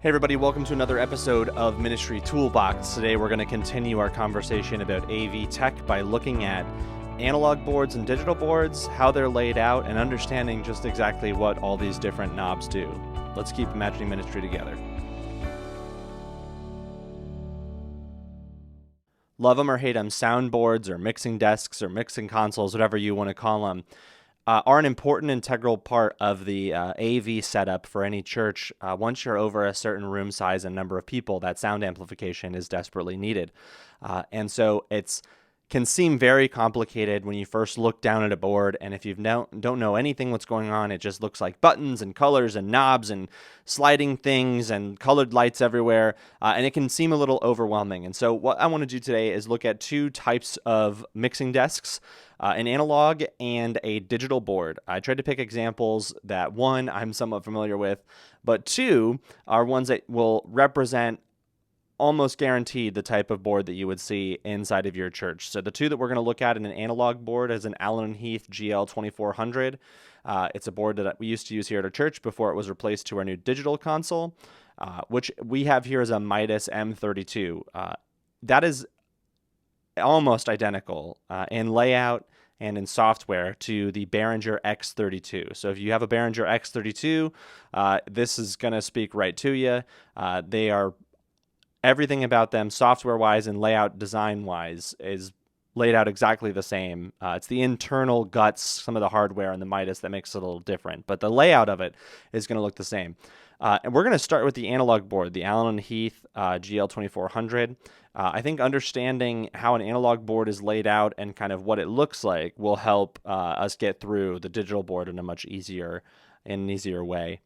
Hey everybody, welcome to another episode of Ministry Toolbox. Today we're going to continue our conversation about AV tech by looking at analog boards and digital boards, how they're laid out, and understanding just exactly what all these different knobs do. Let's keep imagining ministry together. Love them or hate them, soundboards or mixing desks or mixing consoles, whatever you want to call them, are an important integral part of the AV setup for any church. Once you're over a certain room size and number of people, that sound amplification is desperately needed. And so it can seem very complicated when you first look down at a board, and if you don't know anything what's going on, it just looks like buttons and colors and knobs and sliding things and colored lights everywhere, and it can seem a little overwhelming. And so what I want to do today is look at two types of mixing desks, an analog and a digital board. I tried to pick examples that, one, I'm somewhat familiar with, but two, are ones that will represent almost guaranteed the type of board that you would see inside of your church. So the two that we're going to look at in an analog board is an Allen & Heath GL2400. It's a board that we used to use here at our church before it was replaced to our new digital console, which we have here as a Midas M32. That is almost identical in layout and in software to the Behringer X32. So if you have a Behringer X32, this is going to speak right to you. They are everything about them, software-wise and layout design-wise, is laid out exactly the same. It's the internal guts, some of the hardware in the Midas that makes it a little different, but the layout of it is going to look the same. And we're going to start with the analog board, the Allen & Heath GL2400. I think understanding how an analog board is laid out and kind of what it looks like will help us get through the digital board in a much easier way.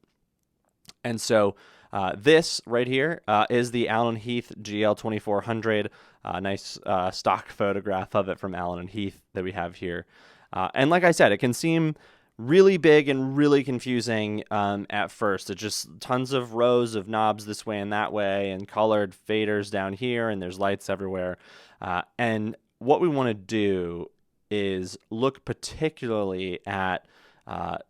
And so this right here is the Allen & Heath GL2400. Nice stock photograph of it from Allen & Heath that we have here. And like I said, it can seem really big and really confusing at first. It's just tons of rows of knobs this way and that way and colored faders down here, and there's lights everywhere. And what we want to do is look particularly at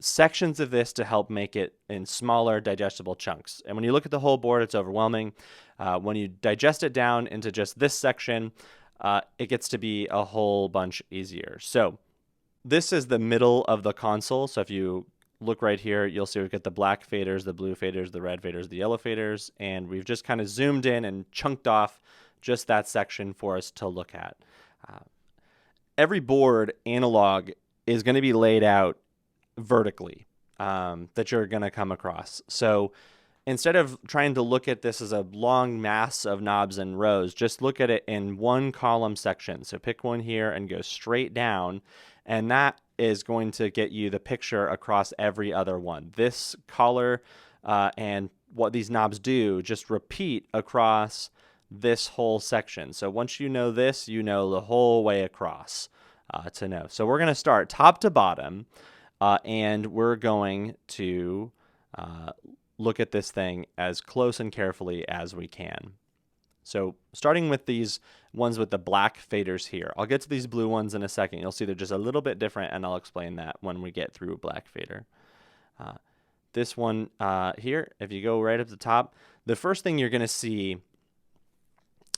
sections of this to help make it in smaller digestible chunks. And when you look at the whole board, it's overwhelming. When you digest it down into just this section, it gets to be a whole bunch easier. So this is the middle of the console. So if you look right here, you'll see we've got the black faders, the blue faders, the red faders, the yellow faders, and we've just kind of zoomed in and chunked off just that section for us to look at. Every board analog is going to be laid out vertically that you're going to come across. So instead of trying to look at this as a long mass of knobs and rows, just look at it in one column section. So pick one here and go straight down, and that is going to get you the picture across every other one. This color and what these knobs do just repeat across this whole section. So once you know this, you know the whole way across to know. So we're going to start top to bottom. And we're going to look at this thing as close and carefully as we can. So starting with these ones with the black faders here. I'll get to these blue ones in a second. You'll see they're just a little bit different, and I'll explain that when we get through black fader. This one here, if you go right up the top, the first thing you're going to see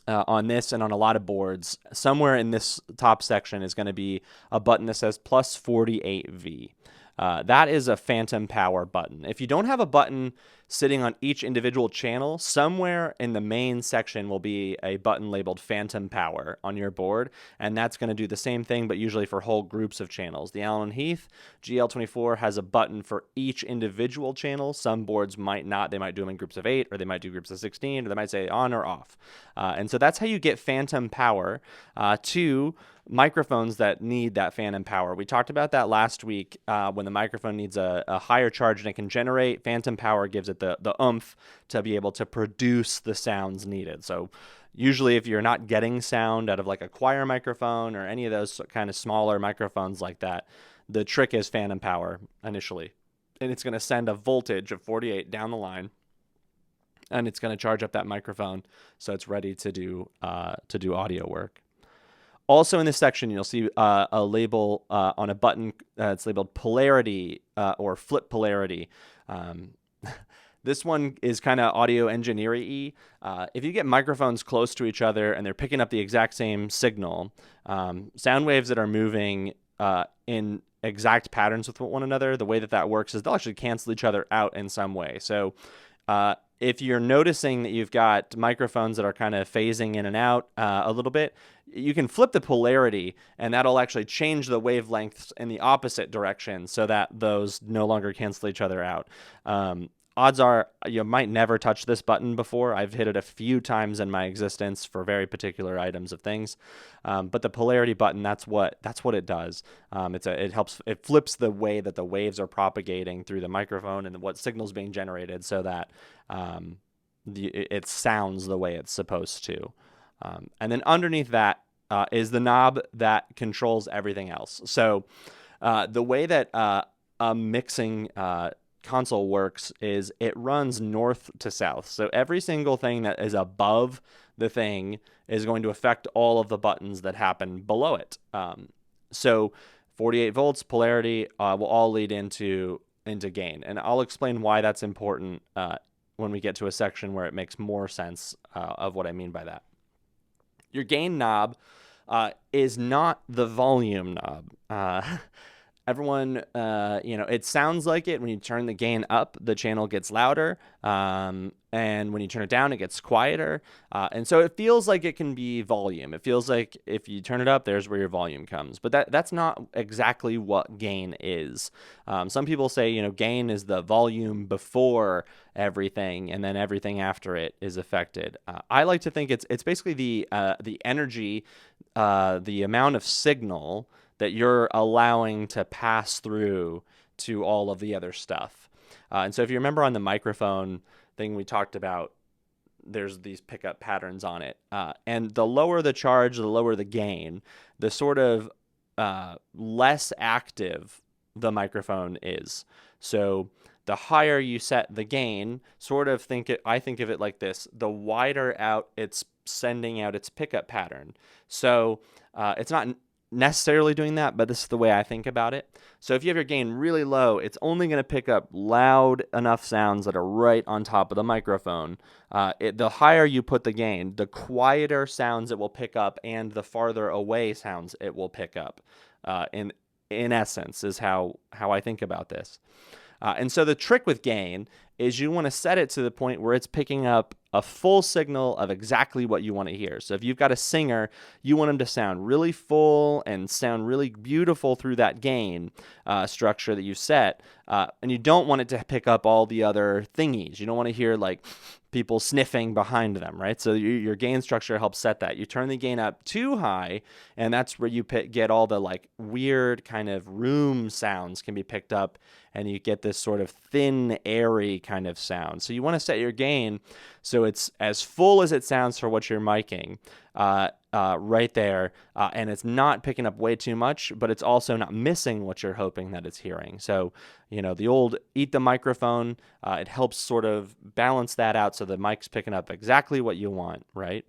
on this and on a lot of boards, somewhere in this top section is going to be a button that says plus 48V. That is a phantom power button. If you don't have a button sitting on each individual channel, somewhere in the main section will be a button labeled phantom power on your board, and that's going to do the same thing, but usually for whole groups of channels. The Allen & Heath GL24 has a button for each individual channel. Some boards might not. They might do them in groups of 8, or they might do groups of 16, or they might say on or off. And so that's how you get phantom power to microphones that need that phantom power. We talked about that last week when the microphone needs a higher charge than it can generate. Phantom power gives it the oomph to be able to produce the sounds needed. So usually if you're not getting sound out of like a choir microphone or any of those kind of smaller microphones like that, the trick is phantom power initially. And it's going to send a voltage of 48 down the line, and it's going to charge up that microphone so it's ready to do audio work. Also in this section, you'll see a label on a button. It's labeled polarity or flip polarity. This one is kind of audio engineering-y. If you get microphones close to each other and they're picking up the exact same signal, sound waves that are moving in exact patterns with one another, the way that works is they'll actually cancel each other out in some way. So if you're noticing that you've got microphones that are kind of phasing in and out a little bit, you can flip the polarity, and that'll actually change the wavelengths in the opposite direction so that those no longer cancel each other out. Odds are you might never touch this button before. I've hit it a few times in my existence for very particular items of things, but the polarity button, that's what it does. It flips the way that the waves are propagating through the microphone and what signal's being generated so that it sounds the way it's supposed to. And then underneath that is the knob that controls everything else. So the way that a mixing console works is it runs north to south. So every single thing that is above the thing is going to affect all of the buttons that happen below it. So 48 volts, polarity will all lead into gain. And I'll explain why that's important when we get to a section where it makes more sense of what I mean by that. Your gain knob is not the volume knob. Everyone, it sounds like it when you turn the gain up, the channel gets louder, and when you turn it down, it gets quieter. And so it feels like it can be volume. It feels like if you turn it up, there's where your volume comes. But that's not exactly what gain is. Some people say, gain is the volume before everything, and then everything after it is affected. I like to think it's basically the energy, the amount of signal that you're allowing to pass through to all of the other stuff. And so if you remember on the microphone thing we talked about, there's these pickup patterns on it. And the lower the charge, the lower the gain, the sort of less active the microphone is. So the higher you set the gain, I think of it like this: the wider out it's sending out its pickup pattern. So it's not necessarily doing that, but this is the way I think about it. So if you have your gain really low, it's only going to pick up loud enough sounds that are right on top of the microphone. The higher you put the gain, the quieter sounds it will pick up, and the farther away sounds it will pick up. In essence, is how I think about this. And so the trick with gain is you want to set it to the point where it's picking up a full signal of exactly what you want to hear. So if you've got a singer, you want them to sound really full and sound really beautiful through that gain structure that you set. And you don't want it to pick up all the other thingies. You don't want to hear like people sniffing behind them, right? So your gain structure helps set that. You turn the gain up too high, and that's where you get all the like weird kind of room sounds can be picked up, and you get this sort of thin, airy kind of sound. So you want to set your gain so it's as full as it sounds for what you're miking right there, and it's not picking up way too much, but it's also not missing what you're hoping that it's hearing. So, the old eat the microphone, it helps sort of balance that out so the mic's picking up exactly what you want, right?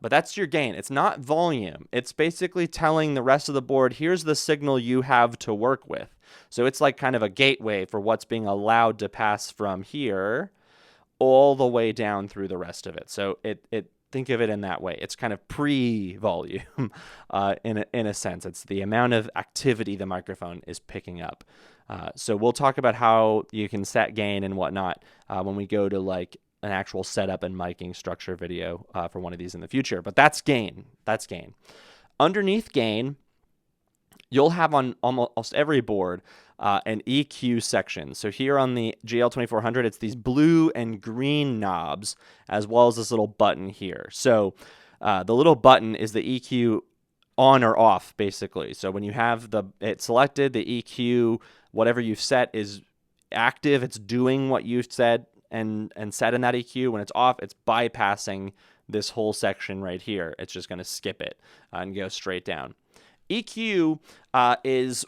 But that's your gain. It's not volume. It's basically telling the rest of the board, here's the signal you have to work with. So it's like kind of a gateway for what's being allowed to pass from here all the way down through the rest of it. So think of it in that way. It's kind of pre-volume in a sense. It's the amount of activity the microphone is picking up. So we'll talk about how you can set gain and whatnot when we go to like an actual setup and miking structure video for one of these in the future. But that's gain. That's gain. Underneath gain, you'll have on almost every board an EQ section. So here on the GL2400, it's these blue and green knobs, as well as this little button here. So the little button is the EQ on or off, basically. So when you have it selected, the EQ, whatever you've set is active. It's doing what you've said and set in that EQ. When it's off, it's bypassing this whole section right here. It's just going to skip it and go straight down. EQ is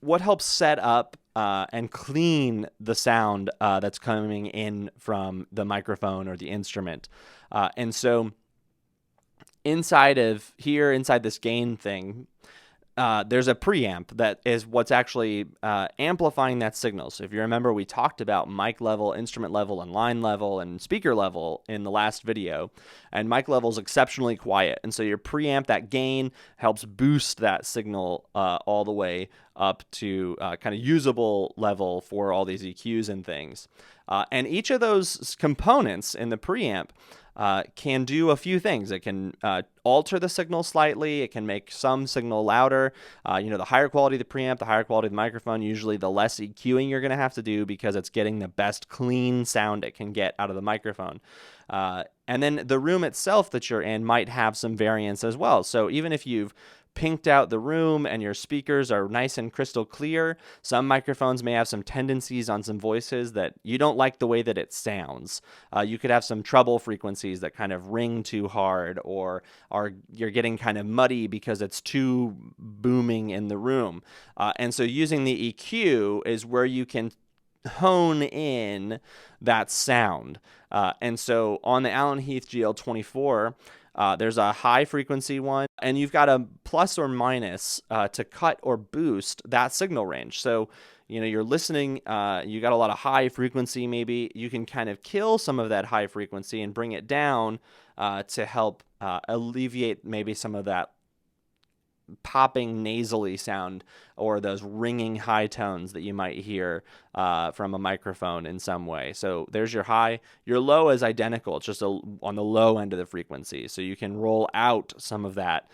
what helps set up and clean the sound that's coming in from the microphone or the instrument. And so inside this gain thing, there's a preamp that is what's actually amplifying that signal. So if you remember, we talked about mic level, instrument level, and line level, and speaker level in the last video. And mic level is exceptionally quiet. And so your preamp, that gain, helps boost that signal all the way up to kind of usable level for all these EQs and things. And each of those components in the preamp can do a few things. It can alter the signal slightly. It can make some signal louder. The higher quality the preamp, the higher quality the microphone, usually the less EQing you're going to have to do because it's getting the best clean sound it can get out of the microphone. And then the room itself that you're in might have some variance as well. So even if you've pinked out the room and your speakers are nice and crystal clear, some microphones may have some tendencies on some voices that you don't like the way that it sounds. You could have some treble frequencies that kind of ring too hard, or you're getting kind of muddy because it's too booming in the room. And so using the EQ is where you can hone in that sound. And so on the Allen Heath GL24, there's a high frequency one, and you've got a plus or minus to cut or boost that signal range. So, you're listening, you got a lot of high frequency, maybe you can kind of kill some of that high frequency and bring it down to help alleviate maybe some of that popping nasally sound or those ringing high tones that you might hear from a microphone in some way. So there's your high. Your low is identical. It's just on the low end of the frequency. So you can roll out some of that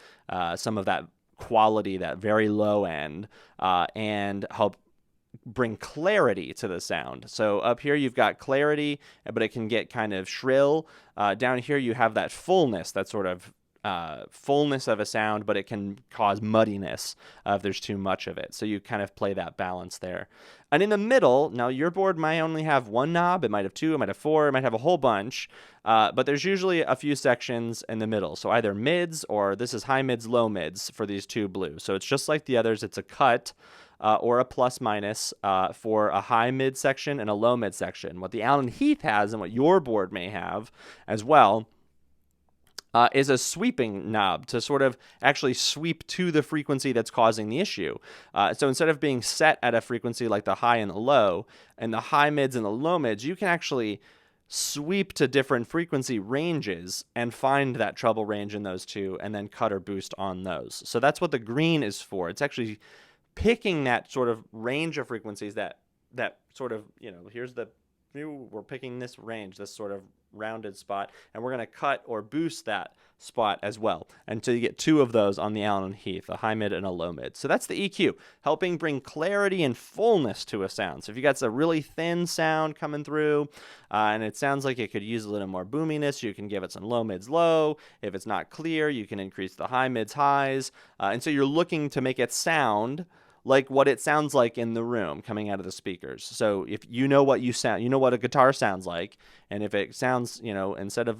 quality, that very low end, and help bring clarity to the sound. So up here you've got clarity, but it can get kind of shrill. Down here you have that fullness, that sort of fullness of a sound, but it can cause muddiness if there's too much of it. So you kind of play that balance there. And in the middle, now your board might only have one knob, it might have two, it might have four, it might have a whole bunch, but there's usually a few sections in the middle. So either mids, or this is high mids, low mids for these two blue. So it's just like the others, it's a cut or a plus minus for a high mid section and a low mid section. What the Allen Heath has, and what your board may have as well, is a sweeping knob to sort of actually sweep to the frequency that's causing the issue. So instead of being set at a frequency like the high and the low, and the high mids and the low mids, you can actually sweep to different frequency ranges and find that treble range in those two, and then cut or boost on those. So that's what the green is for. It's actually picking that sort of range of frequencies that sort of, we're picking this range, this sort of rounded spot, and we're going to cut or boost that spot as well until you get two of those on the Allen Heath, a high mid and a low mid. So that's the EQ, helping bring clarity and fullness to a sound. So if you got a really thin sound coming through and it sounds like it could use a little more boominess, you can give it some low mids low. If it's not clear, you can increase the high mids highs. And so you're looking to make it sound like what it sounds like in the room coming out of the speakers. So if you know what a guitar sounds like, and if it sounds, instead of,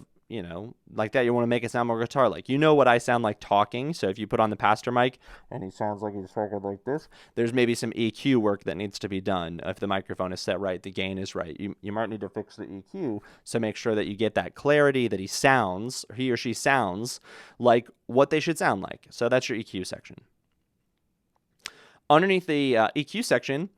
like that, you want to make it sound more guitar-like. You know what I sound like talking, so if you put on the pastor mic and he sounds like he's talking like this, there's maybe some EQ work that needs to be done. If the microphone is set right, the gain is right. You might need to fix the EQ, so make sure that you get that clarity that he or she sounds like what they should sound like. So that's your EQ section. Underneath the EQ section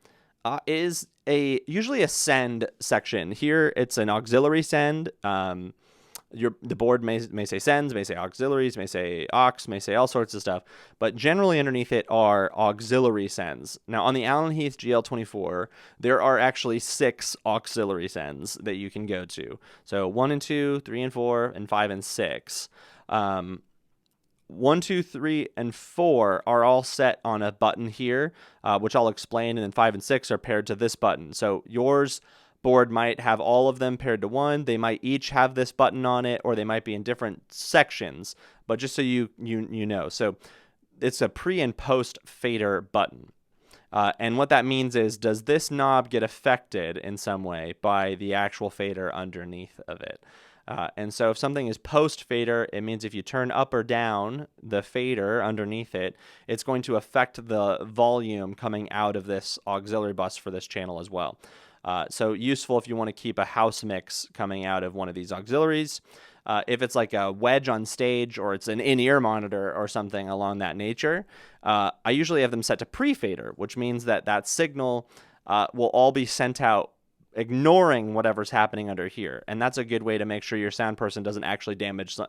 is usually a send section. Here it's an auxiliary send. The board may say sends, may say auxiliaries, may say aux, may say all sorts of stuff. But generally underneath it are auxiliary sends. Now on the Allen Heath GL24, there are actually 6 auxiliary sends that you can go to. So 1 and 2, 3 and 4, and 5 and 6. 1, 2, 3, and 4 are all set on a button here, which I'll explain, and then 5 and 6 are paired to this button. So yours board might have all of them paired to one. They might each have this button on it, or they might be in different sections, but just so you know. So it's a pre and post fader button. And what that means is, does this knob get affected in some way by the actual fader underneath of it? And so if something is post fader, it means if you turn up or down the fader underneath it, it's going to affect the volume coming out of this auxiliary bus for this channel as well. So useful if you want to keep a house mix coming out of one of these auxiliaries. If it's like a wedge on stage or it's an in-ear monitor or something along that nature, I usually have them set to pre-fader, which means that that signal will all be sent out ignoring whatever's happening under here. And that's a good way to make sure your sound person doesn't actually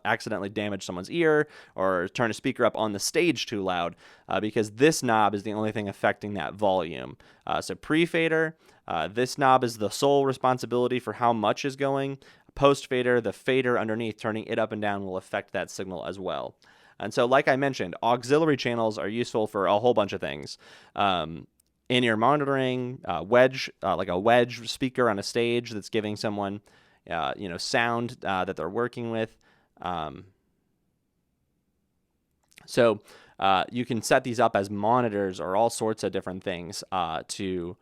accidentally damage someone's ear or turn a speaker up on the stage too loud, because this knob is the only thing affecting that volume. So pre-fader, this knob is the sole responsibility for how much is going. Post-fader, the fader underneath, turning it up and down will affect that signal as well. And so, like I mentioned, auxiliary channels are useful for a whole bunch of things. In-ear monitoring, like a wedge speaker on a stage that's giving someone, sound that they're working with. So you can set these up as monitors or all sorts of different things to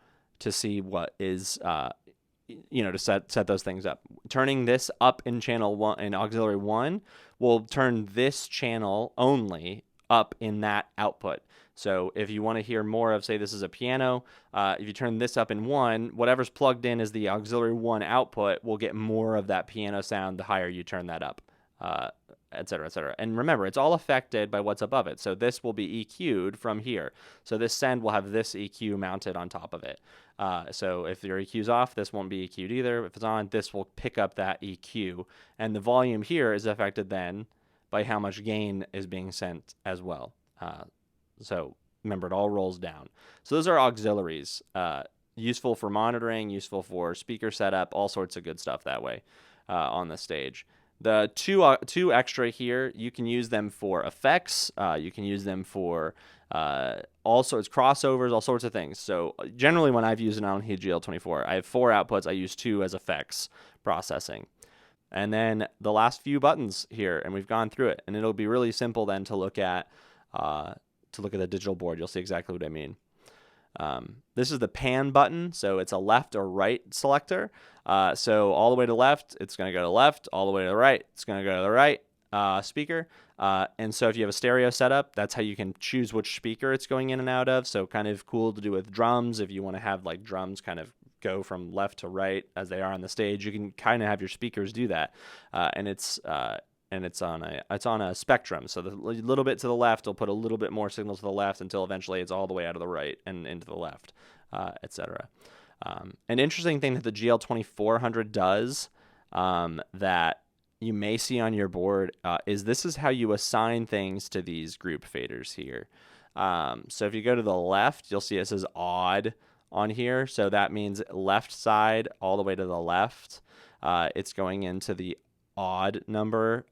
see what is, to set those things up. Turning this up in channel 1 in auxiliary 1 will turn this channel only up in that output. So if you want to hear more of, say, this is a piano, if you turn this up in 1, whatever's plugged in as the auxiliary 1 output will get more of that piano sound the higher you turn that up, et cetera, et cetera. And remember, it's all affected by what's above it. So this will be EQ'd from here. So this send will have this EQ mounted on top of it. So if your EQ's off, this won't be EQ'd either. If it's on, this will pick up that EQ. And the volume here is affected then by how much gain is being sent as well. So remember, it all rolls down. So those are auxiliaries, useful for monitoring, useful for speaker setup, all sorts of good stuff that way on the stage. The two extra here, you can use them for effects. You can use them for all sorts crossovers, all sorts of things. So generally, when I've used an Onhi GL24, I have 4 outputs. I use 2 as effects processing. And then the last few buttons here, and we've gone through it. And it'll be really simple then to look at the digital board. You'll see exactly what I mean. This is the pan button, so it's a left or right selector. So all the way to left, it's going to go to left. All the way to the right, it's going to go to the right speaker. And so if you have a stereo setup, that's how you can choose which speaker it's going in and out of. So kind of cool to do with drums. If you want to have like drums kind of go from left to right as they are on the stage, you can kind of have your speakers do that. And it's on a spectrum. So the little bit to the left will put a little bit more signal to the left until eventually it's all the way out of the right and into the left, etc. An interesting thing that the GL2400 does that you may see on your board is this is how you assign things to these group faders here. So if you go to the left, you'll see it says odd on here. So that means left side all the way to the left. It's going into the odd number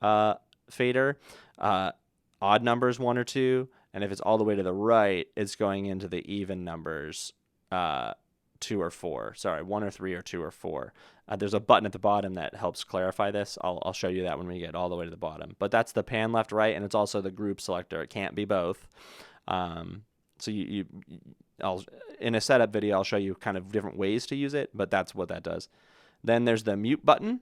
fader. Odd numbers 1 or 2, and if it's all the way to the right, it's going into the even numbers 2 or 4. Sorry, 1 or 3 or 2 or 4. There's a button at the bottom that helps clarify this. I'll show you that when we get all the way to the bottom. But that's the pan left right, and it's also the group selector. It can't be both. So in a setup video, I'll show you kind of different ways to use it, but that's what that does. Then there's the mute button,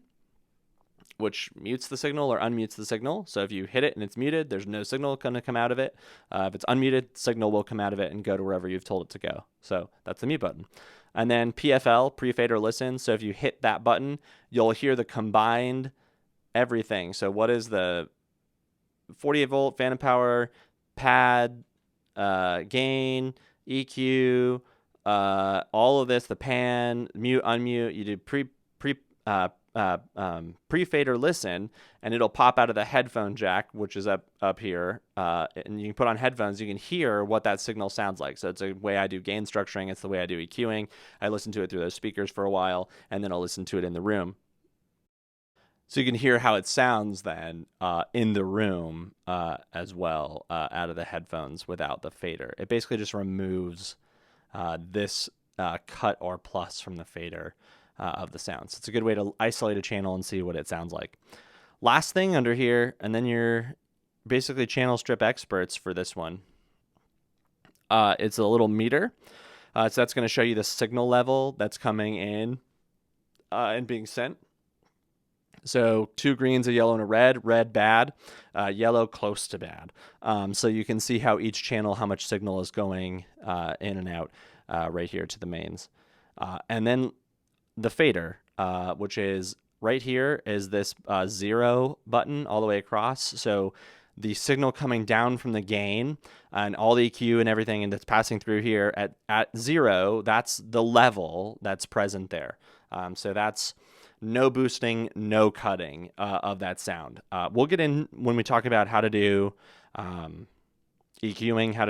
which mutes the signal or unmutes the signal. So if you hit it and it's muted, there's no signal going to come out of it. If it's unmuted, signal will come out of it and go to wherever you've told it to go. So that's the mute button. And then PFL, pre-fader listen. So if you hit that button, you'll hear the combined everything. So what is the 48 volt phantom power, pad, gain, EQ, all of this, the pan, mute, unmute. You do pre-fader listen, and it'll pop out of the headphone jack, which is up here, and you can put on headphones. You can hear what that signal sounds like. So it's a way I do gain structuring. It's the way I do EQing. I listen to it through those speakers for a while, and then I'll listen to it in the room. So you can hear how it sounds then in the room as well out of the headphones without the fader. It basically just removes this cut or plus from the fader of the sound. So it's a good way to isolate a channel and see what it sounds like. Last thing under here, and then you're basically channel strip experts for this one. It's a little meter. So that's going to show you the signal level that's coming in and being sent. So 2 greens, a yellow, and a red. Red, bad. Yellow, close to bad. So you can see how each channel, how much signal is going in and out right here to the mains. And then the fader, which is right here is this 0 button all the way across. So the signal coming down from the gain and all the EQ and everything and that's passing through here at 0, that's the level that's present there. So that's no boosting, no cutting of that sound. We'll get in when we talk about how to do EQing, how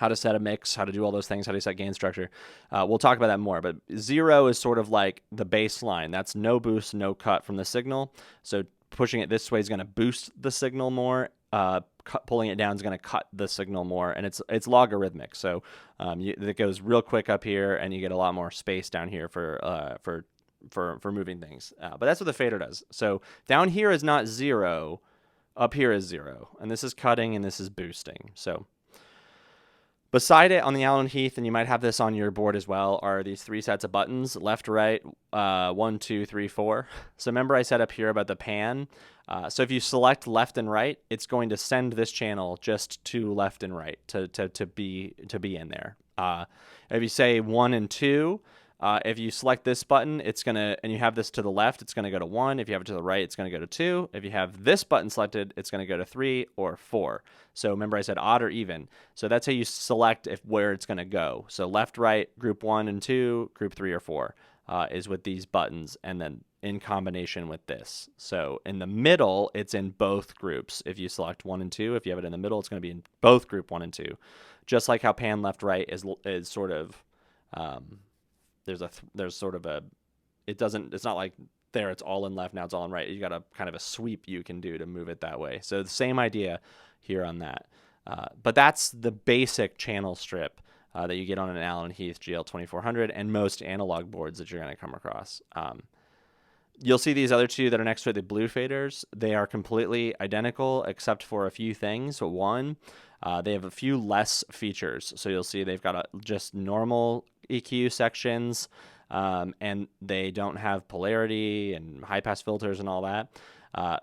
to set a mix, how to do all those things, how to set gain structure. We'll talk about that more, but 0 is sort of like the baseline. That's no boost, no cut from the signal. So pushing it this way is going to boost the signal more. Pulling it down is going to cut the signal more, and it's logarithmic. So it goes real quick up here, and you get a lot more space down here for moving things. But that's what the fader does. So down here is not 0, up here is 0, and this is cutting and this is boosting. So beside it on the Allen Heath, and you might have this on your board as well, are these 3 sets of buttons, left, right, 1, 2, 3, 4. So remember I said up here about the pan. So if you select left and right, it's going to send this channel just to left and right to be in there. If you say 1 and 2, if you select this button, it's gonna, and you have this to the left, it's gonna go to 1. If you have it to the right, it's gonna go to 2. If you have this button selected, it's gonna go to 3 or 4. So remember I said odd or even. So that's how you select where it's gonna go. So left, right, group 1 and 2, group 3 or 4 is with these buttons, and then in combination with this. So in the middle, it's in both groups. If you select 1 and 2, if you have it in the middle, it's gonna be in both group 1 and 2. Just like how pan left, right is sort of, there's sort of a, it's not like there it's all in left, now it's all in right. You got a kind of a sweep you can do to move it that way. So the same idea here on that. But that's the basic channel strip that you get on an Allen Heath GL2400 and most analog boards that you're going to come across. You'll see these other two that are next to it, the blue faders. They are completely identical except for a few things. So one, they have a few less features. So you'll see they've got just normal EQ sections, and they don't have polarity and high pass filters and all that.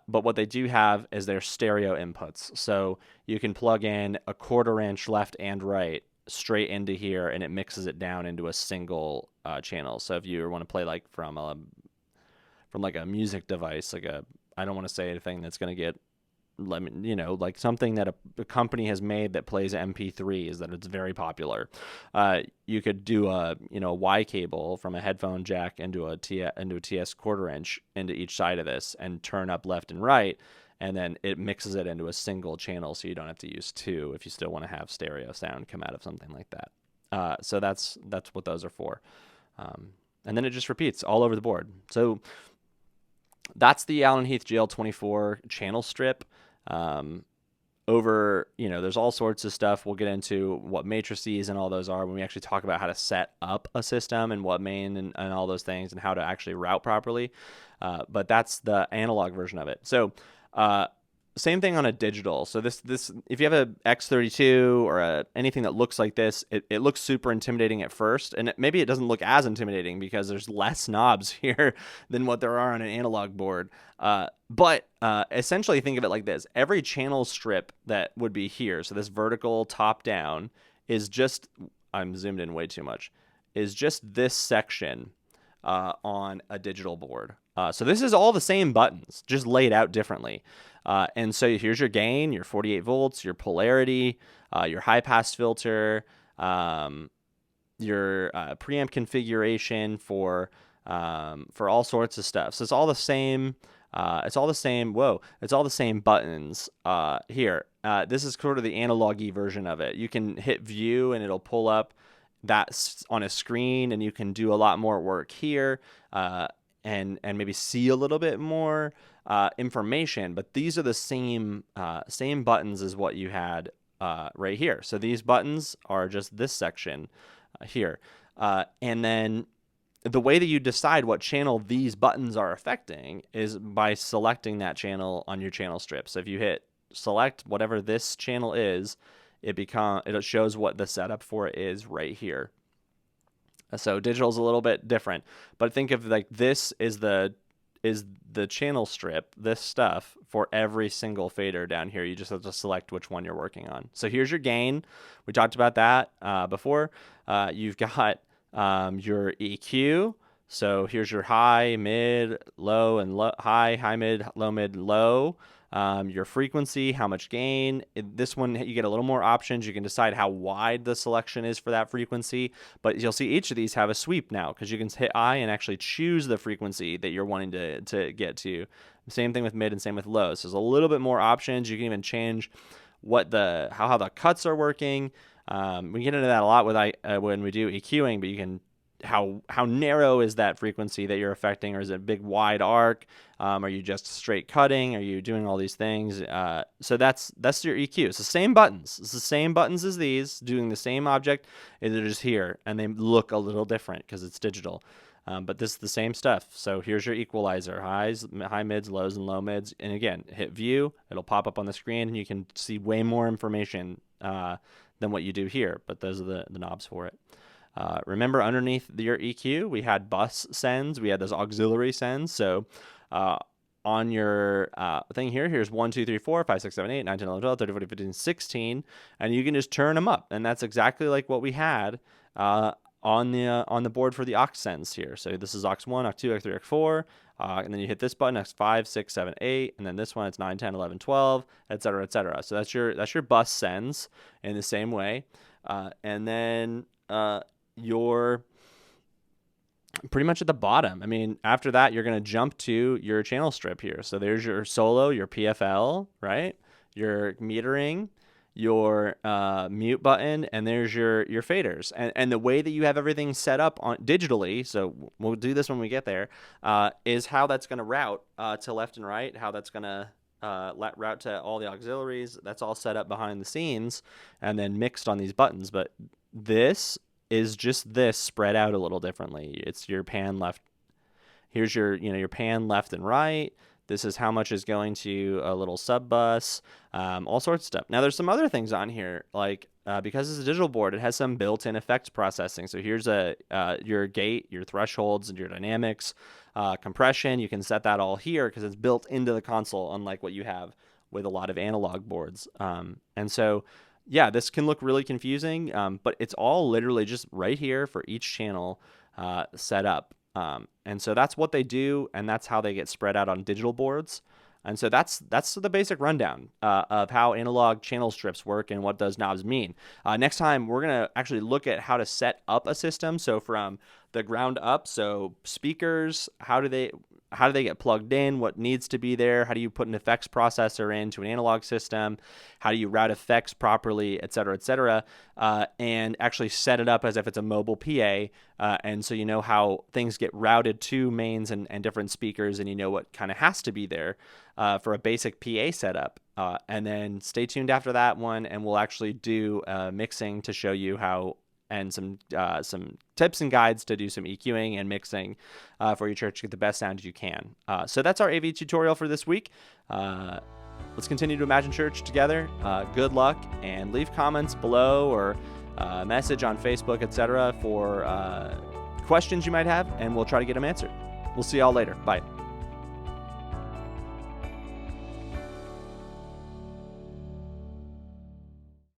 But what they do have is their stereo inputs. So you can plug in a 1/4 inch left and right straight into here, and it mixes it down into a single channel. So if you want to play like from like a music device, like I don't want to say anything that's going to get, like something that a company has made that plays MP3s, that it's very popular. You could do a Y cable from a headphone jack into a TS 1/4 inch into each side of this and turn up left and right, and then it mixes it into a single channel, so you don't have to use 2 if you still want to have stereo sound come out of something like that. So that's what those are for. And then it just repeats all over the board. So that's the Allen Heath GL24 channel strip. There's all sorts of stuff. We'll get into what matrices and all those are when we actually talk about how to set up a system and what main and all those things and how to actually route properly. But that's the analog version of it. So same thing on a digital. So this if you have a X32 or anything that looks like this, it looks super intimidating at first, and maybe it doesn't look as intimidating because there's less knobs here than what there are on an analog board. But essentially think of it like this. Every channel strip that would be here, so this vertical top down, is just, I'm zoomed in way too much, is just this section on a digital board. So this is all the same buttons, just laid out differently. And so here's your gain, your 48 volts, your polarity, your high pass filter, your preamp configuration for all sorts of stuff. So it's all the same. It's all the same. It's all the same buttons here. This is sort of the analog-y version of it. You can hit view and it'll pull up that on a screen, and you can do a lot more work here. And maybe see a little bit more information, but these are the same buttons as what you had right here. So these buttons are just this section here, and then the way that you decide what channel these buttons are affecting is by selecting that channel on your channel strip. So if you hit select whatever this channel is, it shows what the setup for it is right here. So digital's a little bit different, but think of like this is the channel strip, this stuff for every single fader down here. You just have to select which one you're working on. So here's your gain. We talked about that before. You've got your EQ. So here's your high, mid, low, and low, high, mid, low. Your frequency, how much gain. This one, you get a little more options. You can decide how wide the selection is for that frequency, but you'll see each of these have a sweep now because you can hit I and actually choose the frequency that you're wanting to get to. Same thing with mid and same with low. So there's a little bit more options. You can even change how the cuts are working. We get into that a lot with when we do EQing, but you can how narrow is that frequency that you're affecting, or is it a big wide arc? Are you just straight cutting? Are you doing all these things? So that's your EQ. It's the same buttons. It's the same buttons as these, doing the same object. They're just here, and they look a little different because it's digital. But this is the same stuff. So here's your equalizer: highs, high mids, lows, and low mids. And again, hit view. It'll pop up on the screen, and you can see way more information than what you do here. But those are the knobs for it. Remember, underneath your EQ, we had bus sends. We had those auxiliary sends. So on your thing here's 1, 2, 3, 4, 5, 6, 7, 8, 9, 10, 11, 12, 13, 14, 15, 16. And you can just turn them up. And that's exactly like what we had on the board for the aux sends here. So this is aux 1, aux 2, aux 3, aux 4. And then you hit this button, aux 5, 6, 7, 8. And then this one, it's 9, 10, 11, 12, et cetera, et cetera. So that's your bus sends in the same way. And then you're pretty much at the bottom. I mean, after that, you're going to jump to your channel strip here. So there's your solo, your PFL, right? Your metering, your mute button, and there's your faders. And the way that you have everything set up on digitally, so we'll do this when we get there, is how that's going to route to left and right, how that's going to route to all the auxiliaries. That's all set up behind the scenes and then mixed on these buttons. But this is just this spread out a little differently. It's your pan left. Here's your pan left and right. This is how much is going to a little sub bus, all sorts of stuff. Now there's some other things on here, like because it's a digital board, it has some built-in effects processing. So here's your gate, your thresholds, and your dynamics, compression. You can set that all here because it's built into the console, unlike what you have with a lot of analog boards. And so yeah, this can look really confusing, but it's all literally just right here for each channel set up. And so that's what they do, and that's how they get spread out on digital boards. And so that's the basic rundown of how analog channel strips work and what those knobs mean. Next time, we're going to actually look at how to set up a system. So from the ground up, so speakers, how do they get plugged in, what needs to be there, how do you put an effects processor into an analog system, how do you route effects properly, et cetera, and actually set it up as if it's a mobile PA, and so you know how things get routed to mains and different speakers, and you know what kind of has to be there for a basic PA setup. And then stay tuned after that one, and we'll actually do mixing to show you how, and some tips and guides to do some EQing and mixing for your church to get the best sound you can. So that's our AV tutorial for this week. Let's continue to imagine church together. Good luck, and leave comments below or a message on Facebook, etc. for questions you might have, and we'll try to get them answered. We'll see y'all later. Bye.